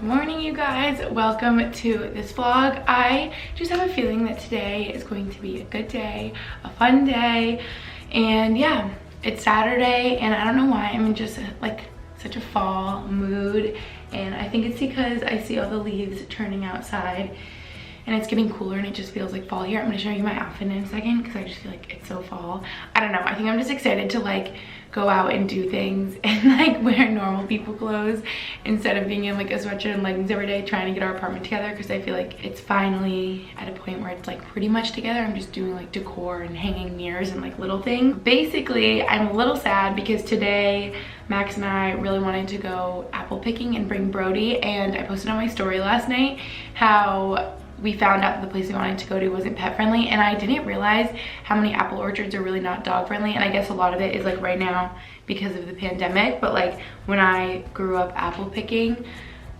Good morning, you guys. Welcome to this vlog. I just have a feeling that today is going to be a good day, a fun day, and yeah, it's Saturday and I don't know why I'm in just like such a fall mood, and I think it's because I see all the leaves turning outside and it's getting cooler and it just feels like fall here. I'm gonna show you my outfit in a second because I just feel like it's so fall. I don't know, I think I'm just excited to like go out and do things and like wear normal people clothes instead of being in like a sweatshirt and leggings every day trying to get our apartment together, because I feel like it's finally at a point where it's like pretty much together. I'm just doing like decor and hanging mirrors and like little things. Basically, I'm a little sad because today Max and I really wanted to go apple picking and bring Brody, and I posted on my story last night how we found out that the place we wanted to go to wasn't pet friendly, and I didn't realize how many apple orchards are really not dog friendly. And I guess a lot of it is like right now because of the pandemic, but like when I grew up apple picking,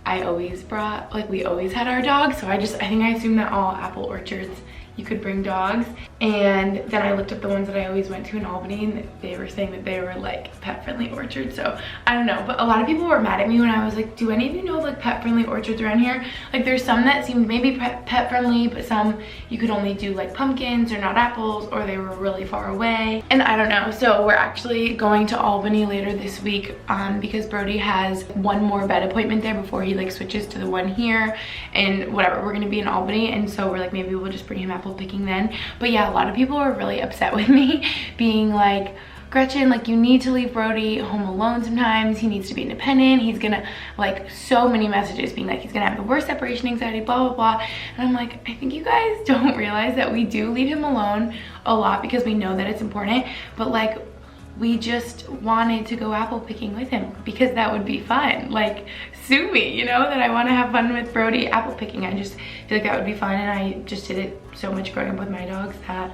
I always brought, like we always had our dogs, so I think I assumed that all apple orchards you could bring dogs. And then I looked up the ones that I always went to in Albany, and they were saying that they were like pet friendly orchards. So I don't know, but a lot of people were mad at me when I was like, do any of you know like pet friendly orchards around here? Like there's some that seemed maybe pet friendly, but some you could only do like pumpkins or not apples, or they were really far away, and I don't know. So we're actually going to Albany later this week because Brody has one more vet appointment there before he like switches to the one here, and whatever, we're gonna be in Albany, and so we're like, maybe we'll just bring him apple picking then. But yeah, a lot of people were really upset with me being like, Gretchen, like you need to leave Brody home alone sometimes. He needs to be independent. He's gonna, like, so many messages being like he's gonna have the worst separation anxiety, blah, blah, blah. And I'm like, I think you guys don't realize that we do leave him alone a lot because we know that it's important, but like we just wanted to go apple picking with him because that would be fun. Like, sue me, you know, that I want to have fun with Brody apple picking. I just feel like that would be fun, and I just did it so much growing up with my dogs that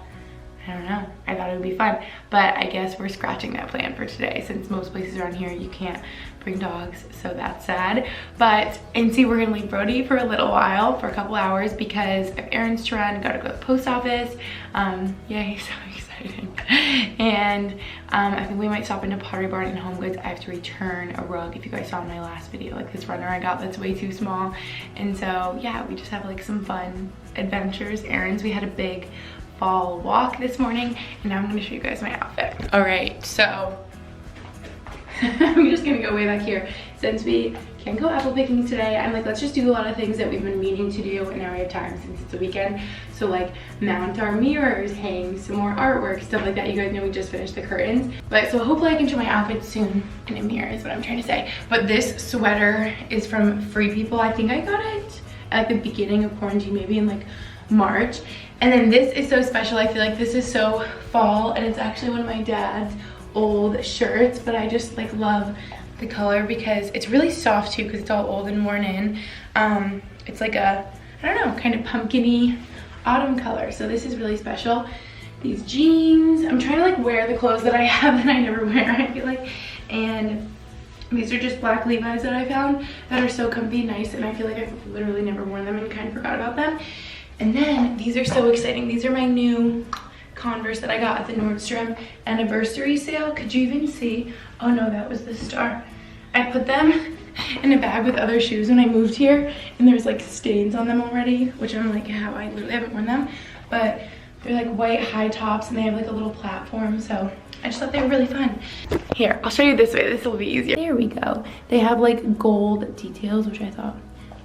I don't know, I thought it would be fun. But I guess we're scratching that plan for today since most places around here you can't bring dogs, so that's sad. But, and see, we're gonna leave Brody for a little while, for a couple hours, because I have errands to run, gotta go to the post office. Yeah, he's so exciting. And I think we might stop into Pottery Barn and Home Goods. I have to return a rug. If you guys saw in my last video, like this runner I got that's way too small. And so yeah, we just have like some fun adventures, errands. We had a big fall walk this morning, and now I'm gonna show you guys my outfit. All right, so I'm just gonna go way back here. Since we can't go apple picking today, I'm like, let's just do a lot of things that we've been meaning to do, and now we have time since it's a weekend. So like mount our mirrors, hang some more artwork, stuff like that. You guys know we just finished the curtains. But so hopefully I can show my outfit soon in a mirror is what I'm trying to say. But this sweater is from Free People. I think I got it at the beginning of quarantine, maybe in like March. And then this is so special. I feel like this is so fall, and it's actually one of my dad's old shirts, but I just like love the color because it's really soft too, because it's all old and worn in. It's like a, I don't know, kind of pumpkin-y autumn color. So this is really special. These jeans, I'm trying to like wear the clothes that I have that I never wear, I feel like. And these are just black Levi's that I found that are so comfy, nice, and I feel like I've literally never worn them and kind of forgot about them. And then these are so exciting. These are my new Converse that I got at the Nordstrom anniversary sale. Could you even see? Oh no, that was the star. I put them in a bag with other shoes when I moved here, and there's like stains on them already, which I'm like, how I literally haven't worn them. But they're like white high tops, and they have like a little platform, so I just thought they were really fun. Here, I'll show you this way. This will be easier. There we go. They have like gold details, which I thought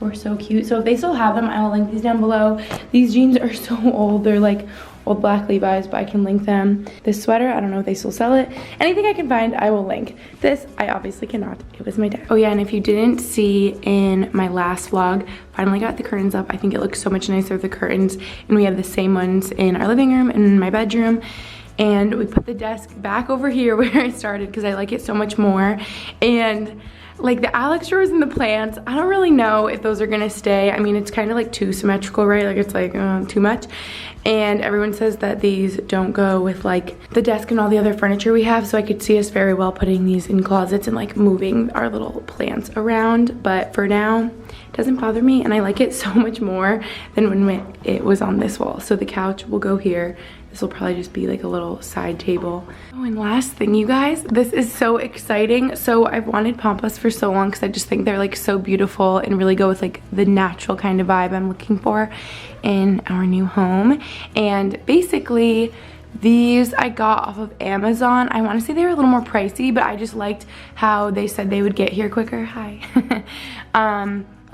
were so cute. So if they still have them, I will link these down below. These jeans are so old. They're like old black Levi's, but I can link them. This sweater, I don't know if they still sell it. Anything I can find, I will link. This, I obviously cannot. It was my dad. Oh yeah, and if you didn't see in my last vlog, finally got the curtains up. I think it looks so much nicer with the curtains, and we have the same ones in our living room and in my bedroom. And we put the desk back over here where I started because I like it so much more. And like the Alex drawers and the plants, I don't really know if those are gonna stay. I mean, it's kind of like too symmetrical, right? Like it's like too much. And everyone says that these don't go with like the desk and all the other furniture we have. So I could see us very well putting these in closets and like moving our little plants around. But for now, it doesn't bother me, and I like it so much more than when it was on this wall. So the couch will go here, this will probably just be like a little side table. Oh, and last thing, you guys, this is so exciting. So I've wanted pampas for so long because I just think they're like so beautiful and really go with like the natural kind of vibe I'm looking for in our new home. And basically, these I got off of Amazon. I want to say they were a little more pricey, but I just liked how they said they would get here quicker. Hi.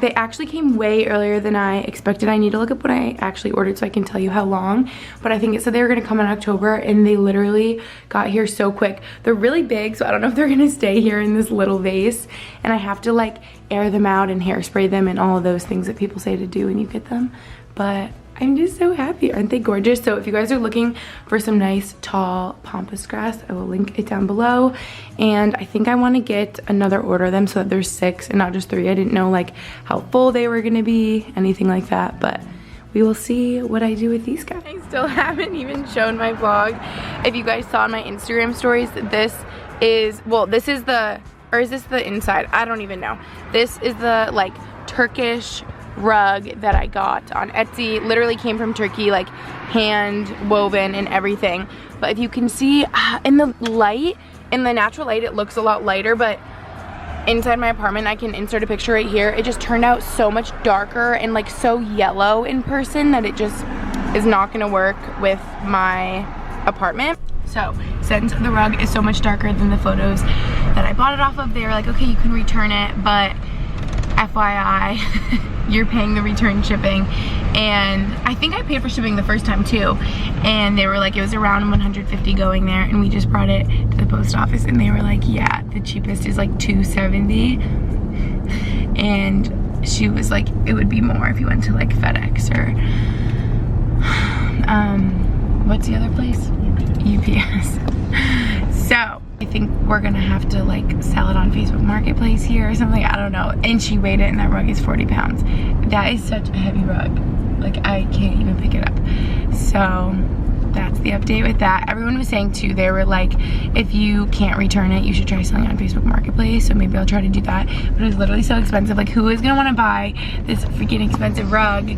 They actually came way earlier than I expected. I need to look up what I actually ordered so I can tell you how long. But I think it said they were going to come in October, and they literally got here so quick. They're really big, so I don't know if they're going to stay here in this little vase. And I have to like air them out and hairspray them and all of those things that people say to do when you get them. But I'm just so happy. Aren't they gorgeous? So if you guys are looking for some nice tall pampas grass, I will link it down below. And I think I want to get another order of them so that there's 6 and not just 3. I didn't know like how full they were gonna be, anything like that, but we will see what I do with these guys. I still haven't even shown my vlog. If you guys saw in my Instagram stories, this is, well, this is the, or is this the inside? I don't even know. This is the like Turkish rug that I got on Etsy. Literally came from Turkey, like hand woven and everything. But if you can see in the light, in the natural light, it looks a lot lighter, but inside my apartment, I can insert a picture right here. It just turned out so much darker and like so yellow in person that it just is not gonna work with my apartment. So since the rug is so much darker than the photos that I bought it off of, they were like, okay, you can return it, but FYI, you're paying the return shipping. And I think I paid for shipping the first time too. And they were like, it was around $150 going there, and we just brought it to the post office and they were like, yeah, the cheapest is like $270. And she was like, it would be more if you went to like FedEx or what's the other place? UPS. So I think we're gonna have to like sell it on Facebook Marketplace here or something, I don't know. And she weighed it, and that rug is 40 pounds. That is such a heavy rug. Like I can't even pick it up. So that's the update with that. Everyone was saying too, they were like, if you can't return it, you should try selling it on Facebook Marketplace. So maybe I'll try to do that. But it was literally so expensive. Like who is gonna wanna buy this freaking expensive rug?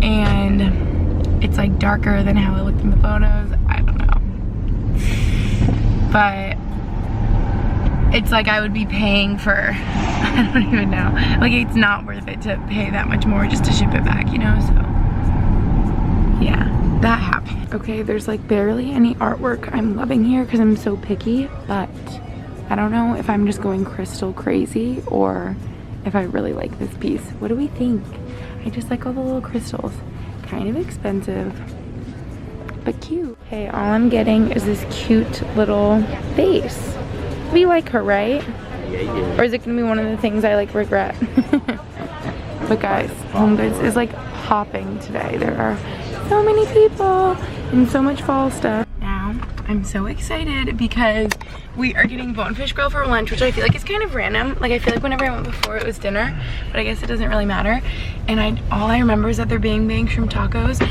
And it's like darker than how it looked in the photos. I don't know. But it's like I would be paying for, I don't even know. Like it's not worth it to pay that much more just to ship it back, you know? So yeah, that happened. Okay, there's like barely any artwork I'm loving here because I'm so picky, but I don't know if I'm just going crystal crazy or if I really like this piece. What do we think? I just like all the little crystals. Kind of expensive, but cute. Okay, all I'm getting is this cute little vase. We like her, right? Yeah. Or is it gonna be one of the things I like regret? But guys, Home Goods is like hopping today. There are so many people and so much fall stuff. Now, I'm so excited because we are getting bonefish grill for lunch, which I feel like is kind of random. Like I feel like whenever I went before it was dinner, but I guess it doesn't really matter. And all I remember is that their bang shrimp tacos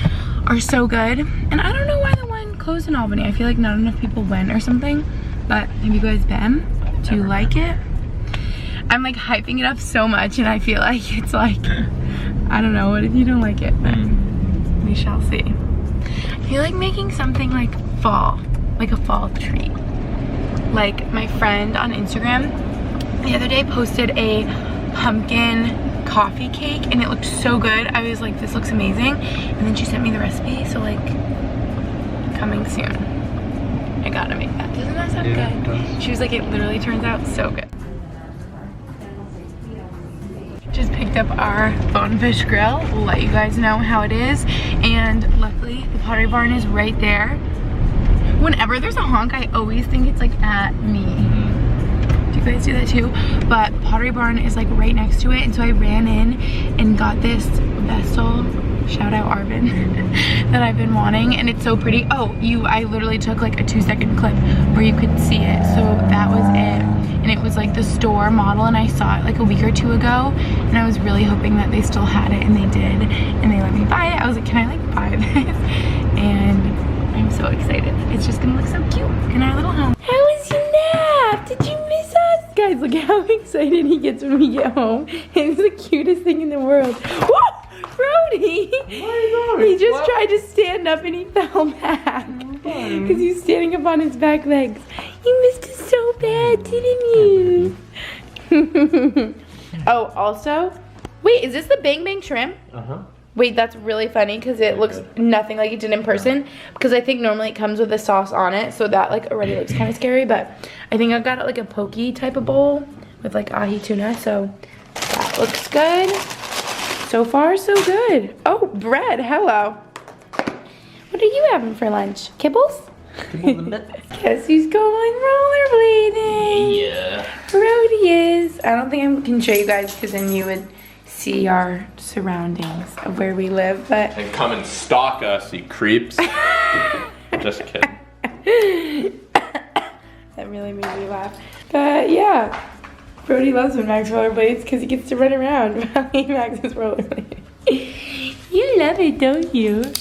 are so good. And I don't know why the one closed in Albany. I feel like not enough people went or something. But have you guys been? Do you like it? I'm like hyping it up so much, and I feel like it's like, I don't know, what if you don't like it? But we shall see. I feel like making something like fall, like a fall treat. Like my friend on Instagram the other day posted a pumpkin coffee cake, and it looked so good. I was like, this looks amazing. And then she sent me the recipe, so like, coming soon. I gotta make that. Doesn't that sound good? She was like, it literally turns out so good. Just picked up our bonefish grill. We'll let you guys know how it is. And luckily, the Pottery Barn is right there. Whenever there's a honk, I always think it's like at me. Do you guys do that too? But Pottery Barn is like right next to it. And so I ran in and got this vessel. Shout out Arvin that I've been wanting, and it's so pretty. Oh, I literally took like a 2-second clip where you could see it. So that was it, and it was like the store model, and I saw it like a week or 2 ago, and I was really hoping that they still had it, and they did, and they let me buy it. I was like, can I like buy this? And I'm so excited. It's just gonna look so cute in our little home. How was your nap? Did you miss us? Guys, look how excited he gets when we get home. It's the cutest thing in the world. Whoa! Bro! Brody! He just tried to stand up and he fell back. Because he's standing up on his back legs. You missed it so bad, didn't you? Oh, also, wait, is this the Bang Bang shrimp? Uh-huh. Wait, that's really funny because it looks nothing like it did in person. Because I think normally it comes with a sauce on it, so that like already looks kind of scary. But I think I got it like a pokey type of bowl with like ahi tuna, so that looks good. So far, so good. Oh, bread, hello. What are you having for lunch? Kibbles? Guess who's going rollerblading? Yeah. Brody is. I don't think I can show you guys because then you would see our surroundings of where we live, but and come and stalk us, you creeps. Just kidding. That really made me laugh. But yeah, Brody loves when Max rollerblades because he gets to run around while Max is rollerblading. You love it, don't you?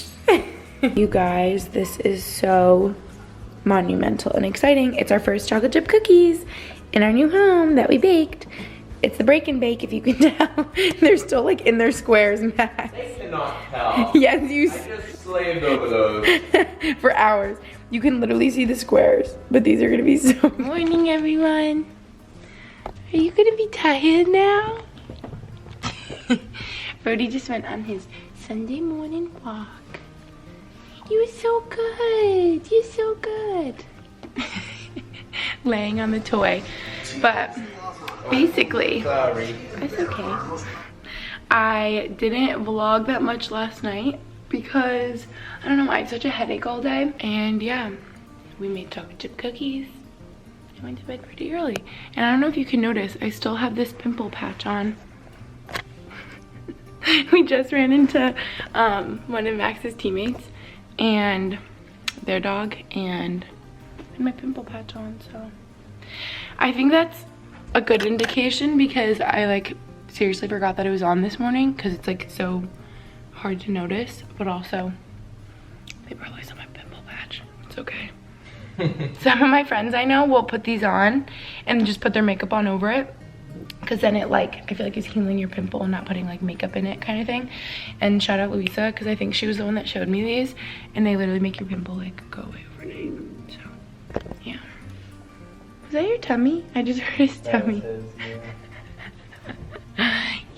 You guys, this is so monumental and exciting. It's our first chocolate chip cookies in our new home that we baked. It's the break and bake, if you can tell. They're still like in their squares, Max. They cannot tell. Yes, you. I just slaved over those. For hours. You can literally see the squares, but these are gonna be so. Morning, everyone. Are you gonna be tired now? Brody just went on his Sunday morning walk. You were so good. You're so good. Laying on the toy, but. Basically, sorry. It's okay. I didn't vlog that much last night because I don't know, I had such a headache all day. And yeah, we made chocolate chip cookies. I went to bed pretty early. And I don't know if you can notice, I still have this pimple patch on. We just ran into one of Max's teammates and their dog and my pimple patch on, so I think that's a good indication because I like seriously forgot that it was on this morning because it's like so hard to notice, but also they probably saw my pimple patch. It's okay. Some of my friends I know will put these on and just put their makeup on over it because then it like I feel like is healing your pimple and not putting like makeup in it kind of thing. And shout out Louisa because I think she was the one that showed me these and they literally make your pimple like go away overnight. So yeah. Is that your tummy? I just heard his tummy.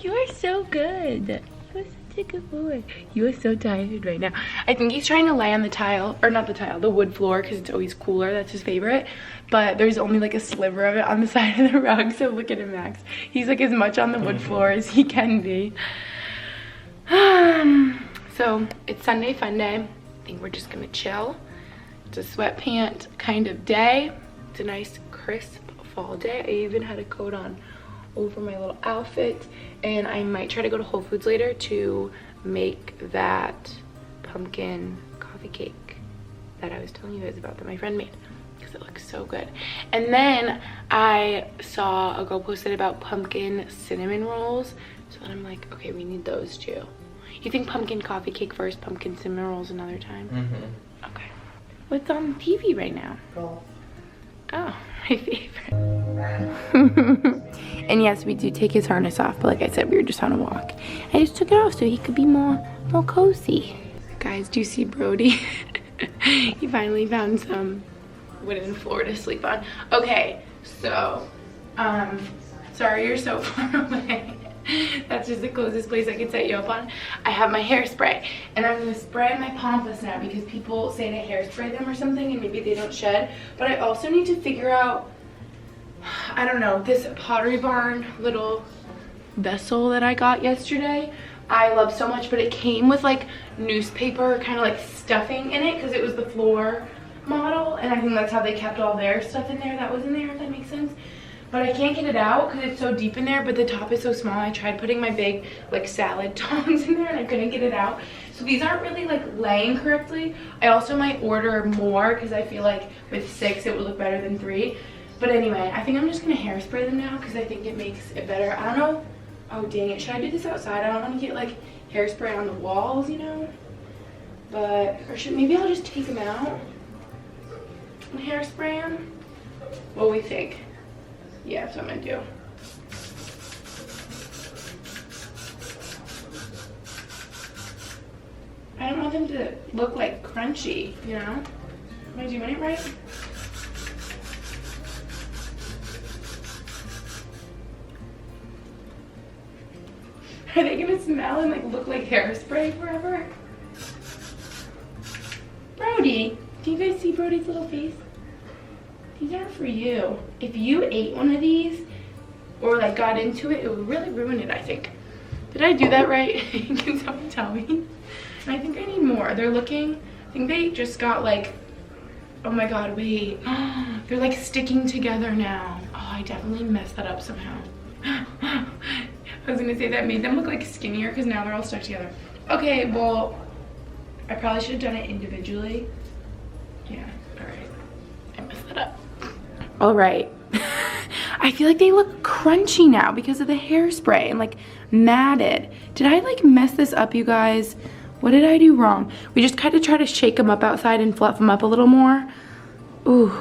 You are so good. You are such a good boy. You are so tired right now. I think he's trying to lay on the tile, or not the tile, the wood floor because it's always cooler. That's his favorite. But there's only like a sliver of it on the side of the rug. So look at him, Max. He's like as much on the wood floor as he can be. So it's Sunday fun day. I think we're just gonna chill. It's a sweatpant kind of day. It's a nice crisp fall day. I even had a coat on over my little outfit and I might try to go to Whole Foods later to make that pumpkin coffee cake that I was telling you guys about that my friend made because it looks so good. And then I saw a girl posted about pumpkin cinnamon rolls, so then I'm like, okay, we need those too. You think pumpkin coffee cake first, pumpkin cinnamon rolls another time? Mm-hmm. Okay. What's on TV right now? Golf. Oh, my favorite. And yes, we do take his harness off, but like I said, we were just on a walk. I just took it off so he could be more cozy. Guys, do you see Brody? He finally found some wooden floor to sleep on. Okay, so, sorry you're so far away. That's just the closest place I could set you up on. I have my hairspray and I'm gonna spray my pompous now because people say to hairspray them or something and maybe they don't shed. But I also need to figure out, I don't know, this Pottery Barn little vessel that I got yesterday. I love so much, but it came with like newspaper kind of like stuffing in it because it was the floor model and I think that's how they kept all their stuff in there that was in there, if that makes sense. But I can't get it out because it's so deep in there, but the top is so small. I tried putting my big like salad tongs in there and I couldn't get it out. So these aren't really like laying correctly. I also might order more because I feel like with 6 it would look better than 3. But anyway, I think I'm just gonna hairspray them now because I think it makes it better. I don't know. Oh dang it, should I do this outside? I don't want to get like hairspray on the walls, you know? But, or should, maybe I'll just take them out and hairspray them? What do we think? Yeah, that's what I'm gonna do. want them to look like crunchy, you know? Am I doing it right? Are they gonna smell and like look like hairspray forever? Brody, do you guys see Brody's little face? These aren't for you. If you ate one of these or like got into it, it would really ruin it, I think. Did I do that right? Can someone tell me? I think I need more. They're looking, I think they just got like, oh my God, wait. They're like sticking together now. Oh, I definitely messed that up somehow. I was gonna say that made them look like skinnier because now they're all stuck together. Okay, well, I probably should have done it individually. Yeah, all right. I messed that up. All right. I feel like they look crunchy now because of the hairspray and like matted. Did I like mess this up, you guys? What did I do wrong? We just kind of try to shake them up outside and fluff them up a little more. Ooh,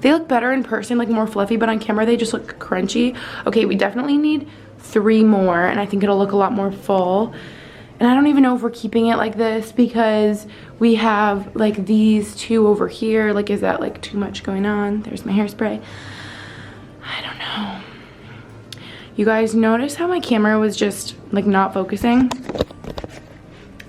they look better in person, like more fluffy, but on camera they just look crunchy. Okay, we definitely need 3 more and I think it'll look a lot more full. And I don't even know if we're keeping it like this because we have like these 2 over here. Like, is that like too much going on? There's my hairspray. I don't know. You guys notice how my camera was just like not focusing?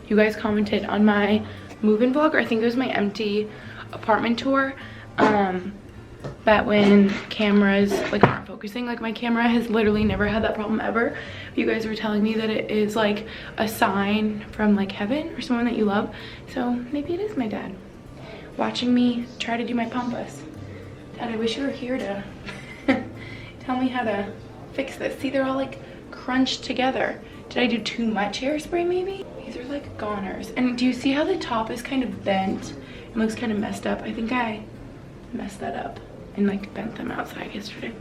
You guys commented on my move-in vlog, or I think it was my empty apartment tour, that when cameras like aren't focusing, like my camera has literally never had that problem ever. You guys were telling me that it is like a sign from like heaven or someone that you love. So maybe it is my dad watching me try to do my pampas. Dad, I wish you were here to tell me how to fix this. See, they're all like crunched together. Did I do too much hairspray maybe? These are like goners. And do you see how the top is kind of bent and looks kind of messed up? I think I messed that up and like bent them outside yesterday.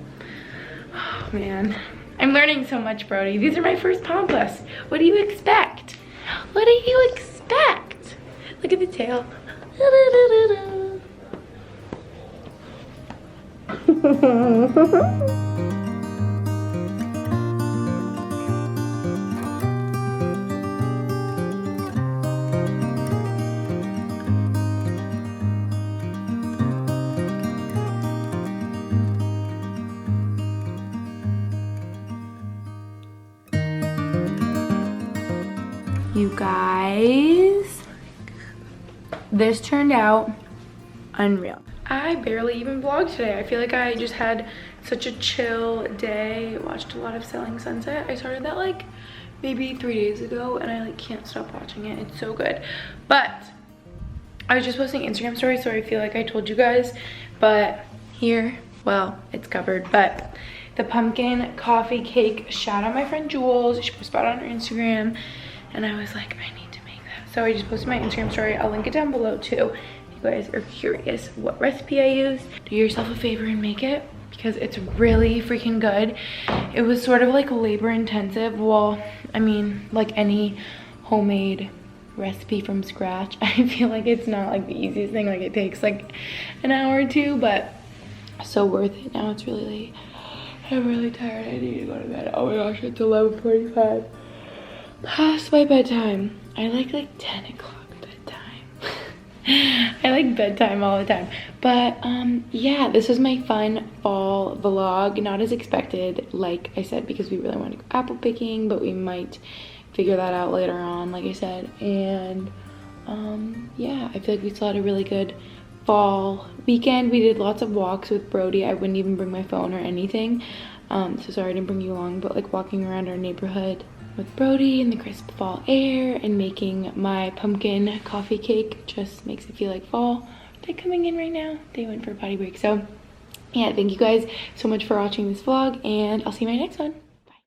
Oh man, I'm learning so much, Brody. These are my first pampas. What do you expect? What do you expect? Look at the tail. You guys, this turned out unreal. I barely even vlogged today. I feel like I just had such a chill day. Watched a lot of Selling Sunset. I started that like maybe 3 days ago and I like can't stop watching it. It's so good. But I was just posting Instagram stories, so I feel like I told you guys. But here, well, it's covered. But the pumpkin coffee cake, shout out my friend Jules. She posted about it on her Instagram. And I was like, I need to make that. So I just posted my Instagram story. I'll link it down below too. If you guys are curious what recipe I used, do yourself a favor and make it because it's really freaking good. It was sort of like labor intensive. Well, I mean, like any homemade recipe from scratch, I feel like it's not like the easiest thing. Like it takes like an hour or 2, but so worth it. Now it's really late. I'm really tired. I need to go to bed. Oh my gosh, it's 11:45. Past my bedtime. I like 10 o'clock bedtime. I like bedtime all the time. But yeah, this was my fun fall vlog. Not as expected, like I said, because we really wanted to go apple picking, but we might figure that out later on, like I said. And yeah, I feel like we still had a really good fall weekend. We did lots of walks with Brody. I wouldn't even bring my phone or anything. So sorry I didn't bring you along, but like walking around our neighborhood with Brody in the crisp fall air and making my pumpkin coffee cake just makes it feel like fall. They're coming in right now. They went for a potty break. So yeah, thank you guys so much for watching this vlog and I'll see you in my next one.